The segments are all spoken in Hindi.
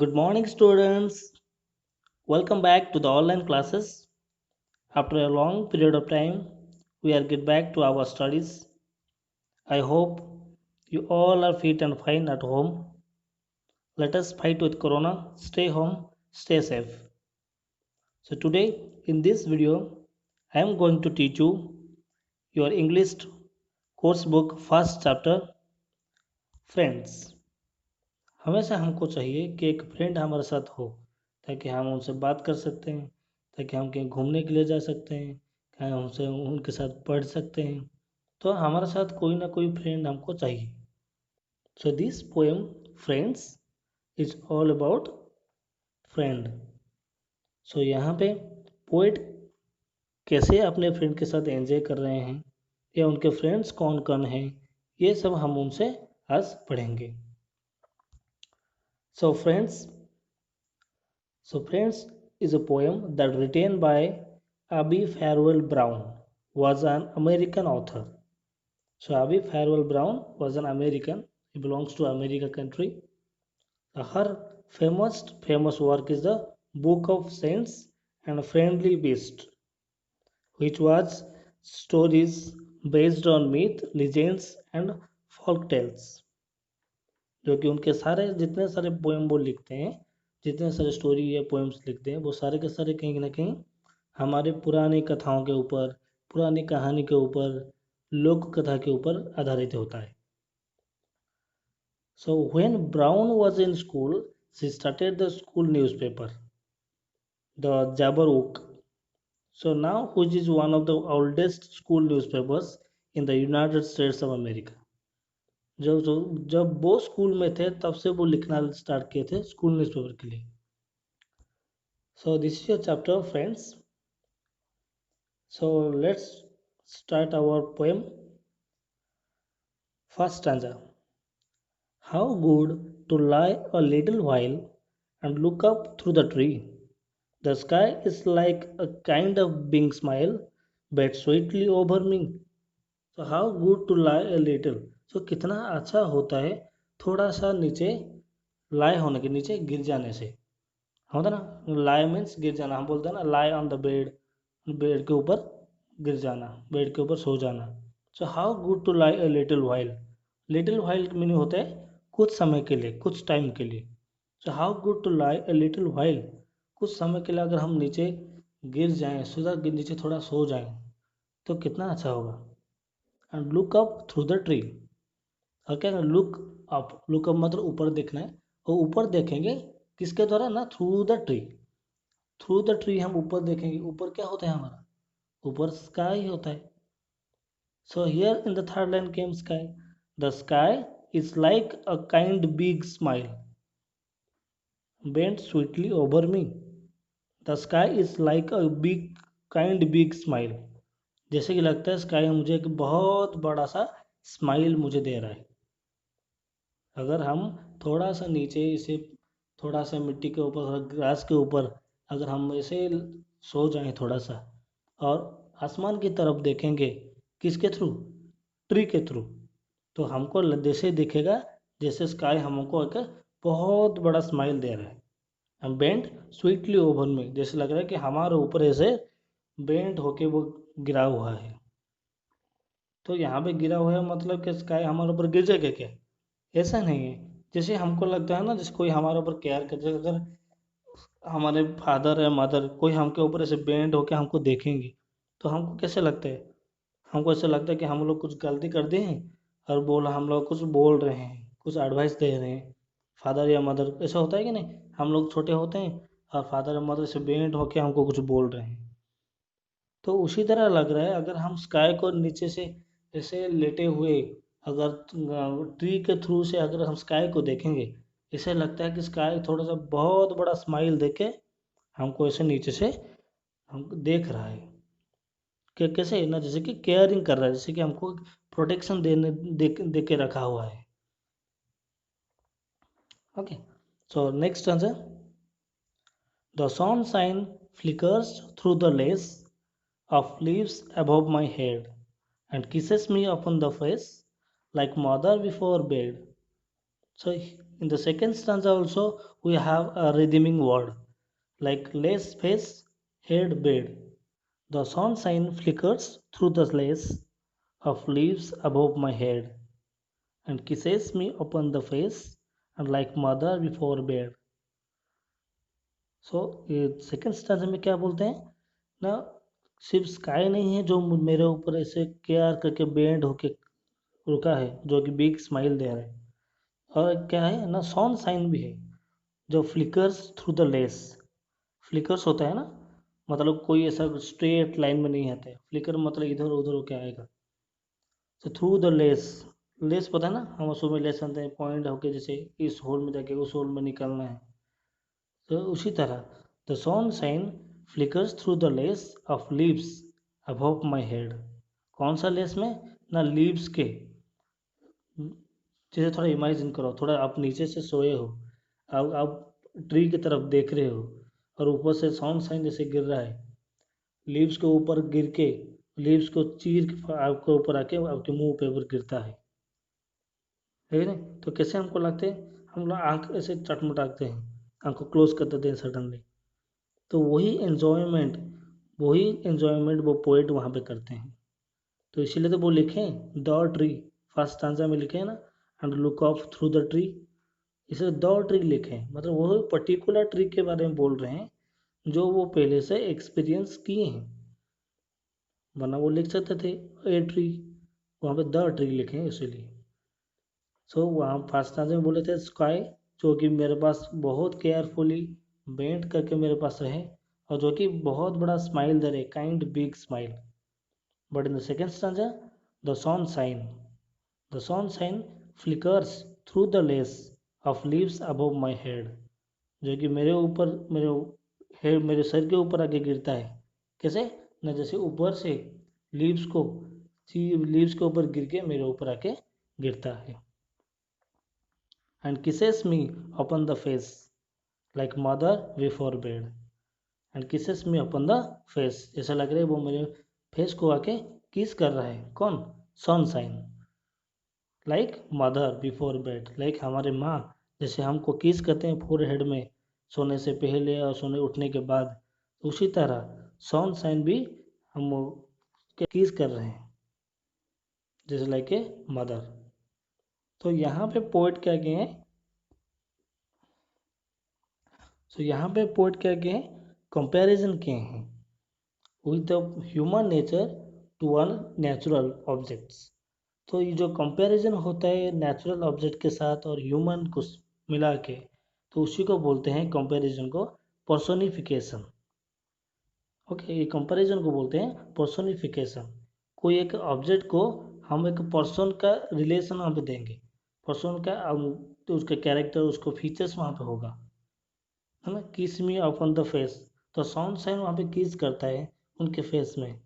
Good morning, students. Welcome back to the online classes. After a long period of time, we are get back to our studies. I hope you all are fit and fine at home. Let us fight with Corona. Stay home, stay safe. So today, in this video, I am going to teach you your English course book first chapter, Friends. हमेशा हमको चाहिए कि एक फ्रेंड हमारे साथ हो ताकि हम उनसे बात कर सकते हैं, ताकि हम कहीं घूमने के लिए जा सकते हैं, कहीं हमसे उनके साथ पढ़ सकते हैं। तो हमारे साथ कोई ना कोई फ्रेंड हमको चाहिए। So this poem friends is all about friend. So यहाँ पे पोएट कैसे अपने फ्रेंड के साथ एंजॉय कर रहे हैं या उनके फ्रेंड्स कौन कौन हैं, ये सब हम उनसे आज पढ़ेंगे। So friends is a poem that written by Abby Farwell Brown, was an American author. So Abby Farwell Brown was an American. He belongs to America country. Her famous work is the Book of Saints and Friendly Beast, which was stories based on myth, legends and folk tales. जो कि उनके सारे जितने सारे पोएम वो लिखते हैं, जितने सारे स्टोरी या पोएम्स लिखते हैं, वो सारे के सारे कहीं ना कहीं हमारे पुरानी कथाओं के ऊपर, पुरानी कहानी के ऊपर, लोक कथा के ऊपर आधारित होता है। So when Brown was in school she started the school newspaper the Jabberwock. So now which is one of the oldest school newspapers in the United States of America. जब वो स्कूल में थे तब से वो लिखना स्टार्ट किए थे स्कूल न्यूज़पेपर के लिए। So this is your chapter friends. So let's start our poem. First stanza. How good to lie a little while and look up through the tree. The sky is like a kind of big smile bent sweetly over me. So how good to lie a little. So कितना अच्छा होता है थोड़ा सा नीचे lie होने के, नीचे गिर जाने से। होता ना, lie मीन्स गिर जाना, हम बोलते हैं ना lie on the bed, bed के ऊपर गिर जाना, बेड के ऊपर सो जाना। So how good to lie a little while. Little while meaning होता है कुछ समय के लिए, कुछ टाइम के लिए। So how good to lie a little while, कुछ समय के लिए अगर हम नीचे गिर जाएं, सीधा नीचे थोड़ा सो जाएं तो कितना अच्छा होगा। And look up through the tree. और क्या लुक अप, लुक अप मतलब ऊपर देखना है, और ऊपर देखेंगे किसके द्वारा ना, through the tree. Through the tree हम ऊपर देखेंगे, ऊपर क्या होता है हमारा, ऊपर स्काई होता है। So here in the third line came sky. The sky is like a kind big smile bent sweetly over me. The sky is like a big smile. जैसे कि लगता है स्काई मुझे एक बहुत बड़ा सा स्माइल मुझे दे रहा है। अगर हम थोड़ा सा नीचे इसे, थोड़ा सा मिट्टी के ऊपर, थोड़ा ग्रास के ऊपर अगर हम ऐसे सो जाएं थोड़ा सा और आसमान की तरफ देखेंगे, किसके थ्रू, ट्री के थ्रू, तो हमको जैसे दिखेगा जैसे स्काई हमको एक बहुत बड़ा स्माइल दे रहा है। हम बेंट स्वीटली ओवर में, जैसे लग रहा है कि हमारे ऊपर ऐसे बेंट होके वो गिरा हुआ है। तो यहाँ पे गिरा हुआ है मतलब कि स्काई हमारे ऊपर गिर जाएगा क्या, ऐसा नहीं है। जैसे हमको लगता है ना, जैसे कोई हमारे ऊपर केयर करते, अगर हमारे फादर या मदर कोई हमके ऊपर ऐसे बेंड होके हमको देखेंगे तो हमको कैसे लगता है, हमको ऐसा लगता है कि हम लोग कुछ गलती कर दिए हैं और हम लोग कुछ बोल रहे हैं, कुछ एडवाइस दे रहे हैं। फादर या मदर ऐसा होता है कि नहीं, हम लोग छोटे होते हैं और फादर या मदर से बेंड होके हमको कुछ बोल रहे हैं। तो उसी तरह लग रहा है अगर हम स्काई को नीचे से ऐसे लेटे हुए, अगर ट्री के थ्रू से अगर हम स्काई को देखेंगे, ऐसे लगता है कि स्काई थोड़ा सा बहुत बड़ा स्माइल देके हमको ऐसे नीचे से हमको देख रहा है कि कैसे ना, जैसे कि केयरिंग कर रहा है, जैसे कि हमको प्रोटेक्शन दे के रखा हुआ है। Okay, so next answer. The sunshine flickers through the lace of leaves above my head and kisses me upon the face like mother before bed. So in the second stanza also we have a redeeming word like lace face, head bed. The sunshine flickers through the lace of leaves above my head and kisses me upon the face and like mother before bed. सो ये सेकंड स्टैंजा में क्या बोलते हैं ना, सिर्फ स्काई नहीं है जो मेरे ऊपर ऐसे केयर करके बेंड होके रुका है, जो कि बिग स्माइल दे रहा है, और क्या है ना, सन साइन भी है जो flickers through the less. Flickers होता है ना, मतलब कोई ऐसा स्ट्रेट लाइन में नहीं आता है, फ्लिकर मतलब इधर उधर होके आएगा। तो थ्रू द लेस, लेस पता है ना, हम उसमें लेस आते हैं पॉइंट होके, जैसे इस होल में जाके उस होल में निकलना है, तो उसी तरह the sunshine flickers through the lace of leaves above my head. कौन सा लेस में ना, लीव्स के, जैसे थोड़ा इमेजिन करो, थोड़ा आप नीचे से सोए हो, आप ट्री की तरफ देख रहे हो और ऊपर से सन शाइन जैसे गिर रहा है, लीव्स के ऊपर गिर के, लीव्स को चीर के आपके ऊपर आके आपके मुंह पे ऊपर गिरता है ना, तो कैसे हमको लगते हैं, हम लोग आँख ऐसे चटमटाते हैं, आँख को क्लोज कर देते हैं सडनली। तो वही एन्जॉयमेंट वो पोएट वहाँ पे करते हैं। तो इसीलिए तो वो लिखे हैं द ट्री, फर्स्ट स्टांजा में लिखे हैं ना, and look of through the tree, इसे द ट्री लिखे हैं, मतलब वो पर्टिकुलर ट्री के बारे में बोल रहे हैं जो वो पहले से एक्सपीरियंस किए हैं, वरना वो लिख सकते थे ए ट्री, वहाँ पे द ट्री लिखे हैं इसीलिए। सो वहाँ फर्स्ट स्टांजा में बोले थे स्काई, जो कि मेरे पास बहुत केयरफुली बेंट करके मेरे पास रहे, और जो कि बहुत बड़ा स्माइल दे रहे, kind big smile. But in the second stanza the sunshine, the sunshine flickers through the lace of leaves above my head, जो कि मेरे ऊपर, हेड, मेरे सर के ऊपर आके गिरता है। कैसे ना, जैसे ऊपर से लीव्स को, लीव्स के ऊपर गिर के मेरे ऊपर आके गिरता है। and kisses me upon the face like mother before bed, and kisses me upon the face, ऐसा लग रहा है वो मेरे फेस को आके किस कर रहा है, कौन, sunshine, like mother before bed, like हमारे माँ जैसे हमको किस करते हैं फोर हेड में, सोने से पहले और सोने उठने के बाद, उसी तरह सनशाइन भी हम किस कर रहे हैं, जैसे लाइक ए मदर। तो यहाँ पे पोइट क्या किए हैं, तो यहाँ पे पोइट क्या किए हैं, कंपैरिजन किए हैं with the human nature to one natural objects. तो ये जो कंपैरिजन होता है नेचुरल ऑब्जेक्ट के साथ और ह्यूमन को मिला के, तो उसी को बोलते हैं कंपैरिजन को पर्सोनिफिकेशन। ओके, ये कंपैरिजन को बोलते हैं पर्सोनिफिकेशन। कोई एक ऑब्जेक्ट को हम एक पर्सन का रिलेशन वहाँ पे देंगे, पर्सन का, तो उसका कैरेक्टर, उसको फीचर्स वहाँ पे होगा, है ना। किस मी अपॉन द फेस, तो साउंड साइन वहाँ पे किस करता है उनके फेस में,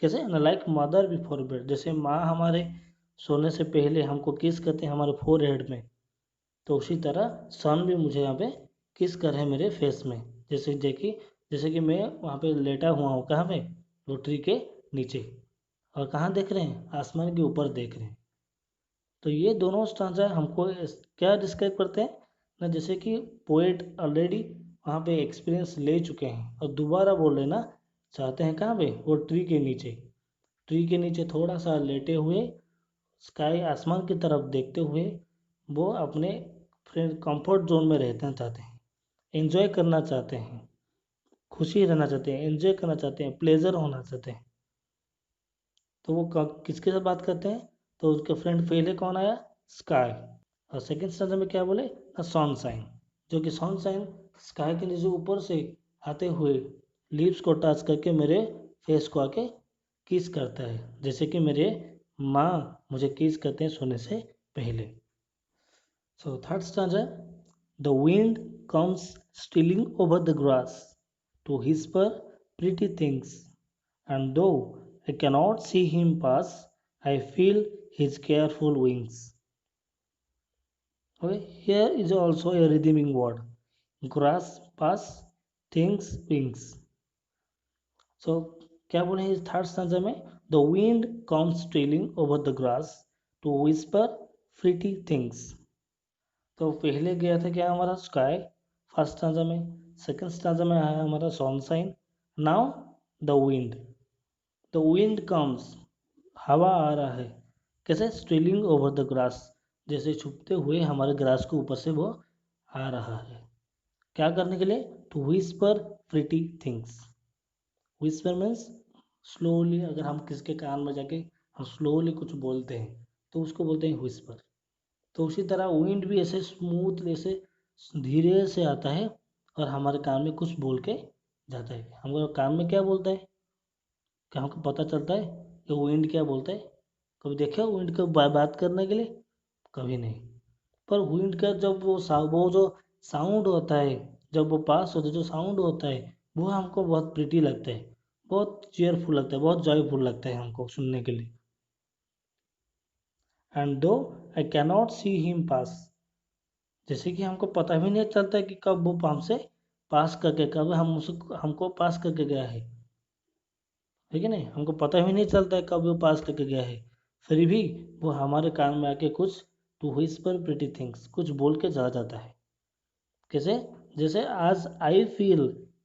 कैसे ना, लाइक मदर बिफोर बेड, जैसे माँ हमारे सोने से पहले हमको किस करते हैं हमारे फोर हेड में, तो उसी तरह सन भी मुझे यहाँ पे किस कर रहे हैं मेरे फेस में, जैसे कि मैं वहाँ पे लेटा हुआ हूँ, कहाँ पे, वो ट्री के नीचे, और कहाँ देख रहे हैं, आसमान के ऊपर देख रहे हैं। तो ये दोनों स्टांजा हमको क्या डिस्क्राइब करते हैं ना, जैसे कि पोएट ऑलरेडी वहाँ पे एक्सपीरियंस ले चुके हैं और दोबारा बोल लेना चाहते हैं, कहाँ पे, वो ट्री के नीचे, ट्री के नीचे थोड़ा सा लेटे हुए, स्काई, आसमान की तरफ देखते हुए, वो अपने फ्रेंड कंफर्ट जोन में रहना चाहते हैं, एंजॉय करना चाहते हैं, खुशी रहना चाहते हैं, एंजॉय करना चाहते हैं, प्लेजर होना चाहते हैं। तो वो किसके साथ बात करते हैं, तो उसके फ्रेंड पहले कौन आया, स्काई, और सेकंड स्टैंजा में क्या बोले, सनशाइन, जो कि सनशाइन स्काई के नीचे ऊपर से आते हुए लीव्स को टच करके मेरे फेस को आके किस करता है, जैसे कि मेरे माँ मुझे किस करते हैं सोने से पहले। So third stanza, the wind comes stealing over the grass to whisper pretty things, and though I cannot see him pass, I feel his careful wings. Okay, here is also a redeeming word. Grass pass, things wings. So क्या बोले इस थर्ड स्टैंजा में, the wind comes stealing over the grass to whisper pretty things. तो पहले गया था क्या हमारा स्काई फर्स्ट स्टांजा में, सेकंड स्टांजा में आया हमारा sunshine, now the wind. The wind comes, हवा आ रहा है, कैसे स्ट्रीलिंग ओवर द ग्रास, जैसे छुपते हुए हमारे ग्रास के ऊपर से वो आ रहा है। क्या करने के लिए? To whisper pretty things. Whisper means slowly, अगर हम किसके कान में जाके हम स्लोली कुछ बोलते हैं तो उसको बोलते हैं विस्पर। तो उसी तरह विंड भी ऐसे स्मूथ, ऐसे धीरे से आता है और हमारे कान में कुछ बोल के जाता है। हमको कान में क्या बोलता है, क्या हमको पता चलता है कि विंड क्या बोलता है? कभी देखा विंड को बात करने के लिए? कभी नहीं। पर विंड का जब वो जो साउंड होता है, जब वो पास होता है, जो साउंड होता है वो हमको बहुत प्रिटी लगता है, बहुत चेयरफुल लगता है, बहुत जॉयफुल लगता है हमको सुनने के लिए। एंड दो आई कैनॉट सी हिम पास, जैसे कि हमको पता भी नहीं चलता है कि कब वो हमसे पास करके, कब हमको पास करके गया है कि नहीं? हमको पता भी नहीं चलता है कब वो पास करके गया है, फिर भी वो हमारे कान में आके कुछ टू विस्पर प्रिटी थिंग्स, कुछ बोल के चला जाता है। कैसे? जैसे आज I feel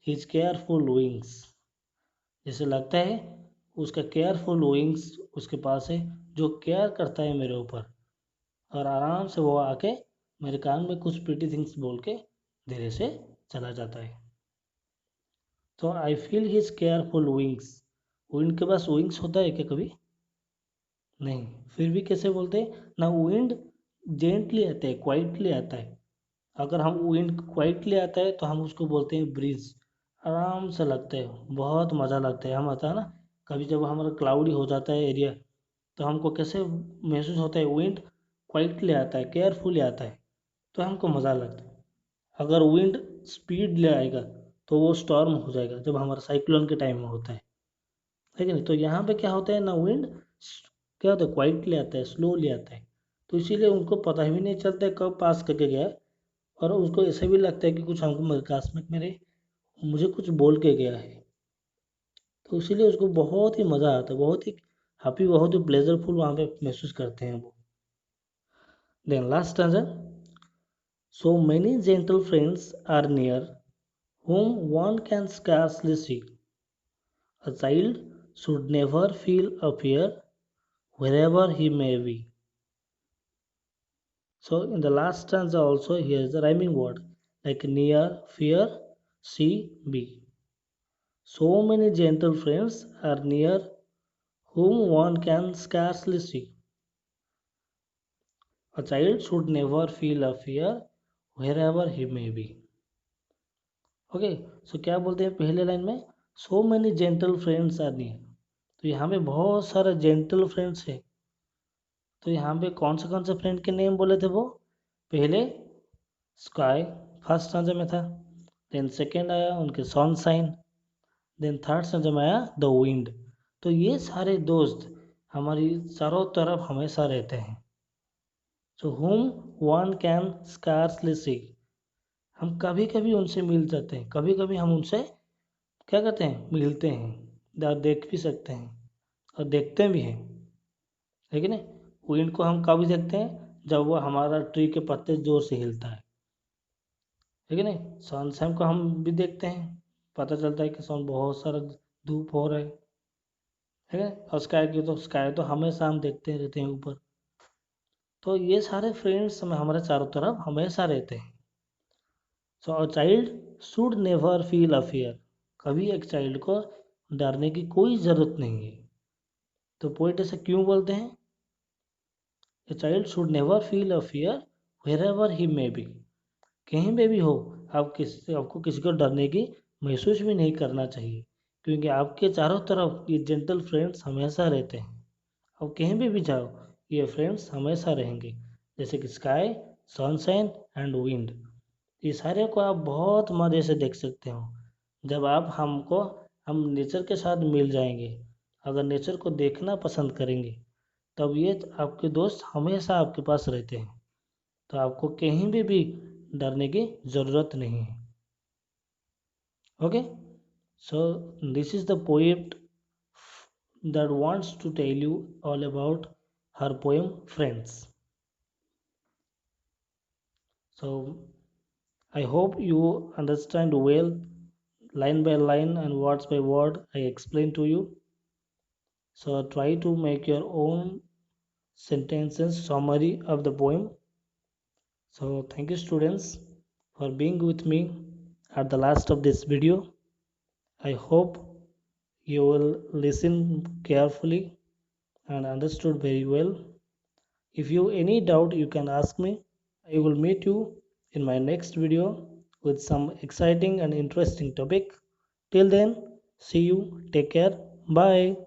his careful wings, जैसे लगता है उसका केयरफुल विंग्स उसके पास है, जो केयर करता है मेरे ऊपर, और आराम से वो आके मेरे कान में कुछ प्रिटी थिंग्स बोल के धीरे से चला जाता है। तो I feel his careful wings. Wind के पास विंग्स होता है क्या कभी? नहीं। फिर भी कैसे बोलते हैं ना, विंड जेंटली आता है, क्वाइटली आता है। अगर हम विंड क्वाइटली आता है तो हम उसको बोलते हैं ब्रीज, आराम से लगता है, बहुत मज़ा लगता है। हम आता है ना, कभी जब हमारा क्लाउडी हो जाता है एरिया, तो हमको कैसे महसूस होता है, विंड क्वाइटली आता है, केयरफुली आता है, तो हमको मज़ा लगता है। अगर विंड स्पीड ले आएगा तो वो स्टॉर्म हो जाएगा, जब हमारा साइक्लोन के टाइम में होता है कि नहीं? तो यहाँ पे क्या होता है ना, विंड क्या होता है, क्वाइटली आता है, स्लोली आता है, तो इसीलिए उनको पता भी नहीं चलता है कब पास करके गया है, और उसको ऐसे भी लगता है कि कुछ हमको मेरे क्लासमेट मेरे मुझे कुछ बोल के गया है, तो इसीलिए उसको बहुत ही मज़ा आता है, बहुत ही हैप्पी, बहुत ही प्लेजरफुल वहाँ पे महसूस करते हैं वो। Then last stanza, so many gentle friends are near whom one can scarcely see. A child should never feel a fear wherever he may be. So in the last stanza also here is the rhyming word like near, fear, see, be. So many gentle friends are near whom one can scarcely see. A child should never feel a fear wherever he may be. Okay, so क्या बोलते हैं पहले लाइन में, so many gentle friends are near, तो यहाँ पे बहुत सारे जेंटल फ्रेंड्स है। तो यहाँ पे कौन से फ्रेंड के नेम बोले थे वो? पहले स्काई फर्स्ट स्टैंजा में था, देन सेकेंड आया उनके सनशाइन, देन थर्ड स्टैंजा में आया द विंड। तो ये सारे दोस्त हमारी चारों तरफ हमेशा रहते हैं। So home one can scarcely see, हम कभी कभी उनसे मिल जाते हैं, कभी कभी हम उनसे क्या करते हैं, मिलते हैं, देख भी सकते हैं और देखते भी हैं, है कि नहीं? विंड को हम कभी देखते हैं जब वो हमारा ट्री के पत्ते जोर से हिलता है कि नहीं? सनशाइन को हम भी देखते हैं, पता चलता है कि सन बहुत सारा धूप हो रहा है ना? और स्काई तो हमेशा हम देखते रहते हैं ऊपर। तो ये सारे फ्रेंड्स में हमारे चारों तरफ हमेशा रहते हैं। So a child should never feel a fear, कभी एक चाइल्ड को डरने की कोई ज़रूरत नहीं है। तो पोइट ऐसे क्यों बोलते हैं? A child should never feel a fear wherever he may be, कहीं पे भी हो, आपको किसी को डरने की महसूस भी नहीं करना चाहिए, क्योंकि आपके चारों तरफ ये जेंटल फ्रेंड्स हमेशा रहते हैं। आप कहीं भी जाओ, ये फ्रेंड्स हमेशा रहेंगे, जैसे कि स्काई, सनशाइन एंड विंड। ये सारे को आप बहुत मज़े से देख सकते हो। जब हम नेचर के साथ मिल जाएंगे, अगर नेचर को देखना पसंद करेंगे, तब ये आपके दोस्त हमेशा आपके पास रहते हैं, तो आपको कहीं भी डरने की ज़रूरत नहीं है। Okay, so this is the poet that wants to tell you all about her poem Friends. So I hope you understand well, line by line and words by word I explain to you. So try to make your own sentences summary of the poem. So thank you students for being with me at the last of this video. I hope you will listen carefully and understood very well. If you any doubt you can ask me. I will meet you in my next video with some exciting and interesting topic. Till then, see you, take care, bye.